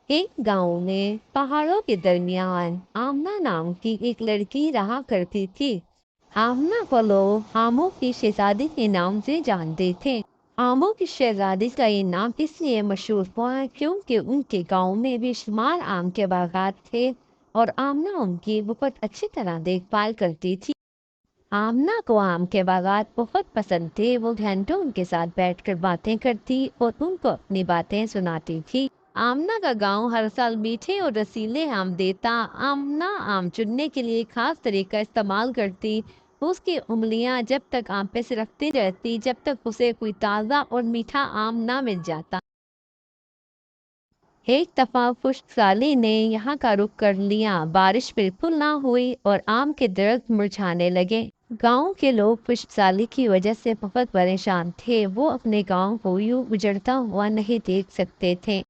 एक गांव में पहाड़ों के दरमियान आमना नाम की एक लड़की रहा करती थी। आमना को लोग आमों की शहजादी के नाम से जानते थे। आमों की शहजादी का ये नाम इसलिए मशहूर हुआ क्योंकि उनके गांव में बेशुमार आम के बागात थे और आमना उनकी बहुत अच्छी तरह देखभाल करती थी। आमना को आम के बागात बहुत पसंद थे। वो घंटों उनके साथ बैठकर बातें करती और उनको अपनी बातें सुनाती थी। आमना का गांव हर साल मीठे और रसीले आम देता। आमना आम चुनने के लिए खास तरीका इस्तेमाल करती। उसकी उंगलियां जब तक आम पे सिरकती रहती जब तक उसे कोई ताज़ा और मीठा आम ना मिल जाता। एक दफा खुश्क साली ने यहाँ का रुख कर लिया। बारिश बिल्कुल ना हुई और आम के दरख्त मुरझाने लगे। गांव के लोग खुश्क साली की वजह से बहुत परेशान थे। वो अपने गांव को यूं उजड़ता हुआ नहीं देख सकते थे।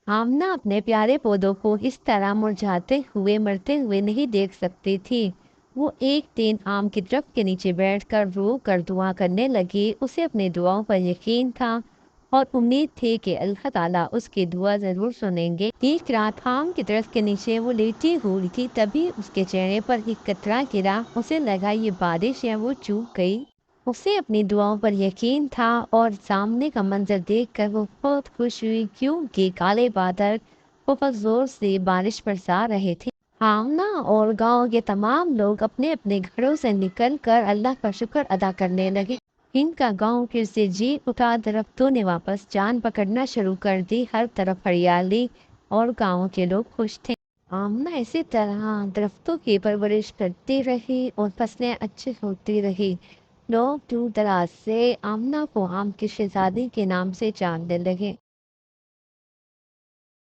आमना अपने प्यारे पौधों को इस तरह मुरझाते हुए मरते हुए नहीं देख सकती थी। वो एक दिन आम के दरख्त के नीचे बैठकर रो कर दुआ करने लगी। उसे अपनी दुआओं पर यकीन था और उम्मीद थी कि अल्लाह ताला उसकी दुआ जरूर सुनेंगे। एक रात आम के दरख्त के नीचे वो लेटी हुई थी, तभी उसके चेहरे पर एक कतरा गिरा। उसे लगा ये बारिश है। वो चूक गई। उसे अपनी दुआओं पर यकीन था और सामने का मंजर देखकर वो बहुत खुश हुई क्योंकि काले बादल बहुत जोर से बारिश बरसा रहे थे। आमना और गांव के तमाम लोग अपने अपने घरों से निकलकर अल्लाह का शुक्र अदा करने लगे। इनका गांव फिर से जी उठा। दरख्तों ने वापस जान पकड़ना शुरू कर दी। हर तरफ हरियाली और गांव के लोग खुश थे। आमना इसी तरह दरख्तों की परवरिश करती रही और फसलें अच्छी होती रही। लोग दूर दराज से आमना को आम की शहजादी के नाम से जानने लगे।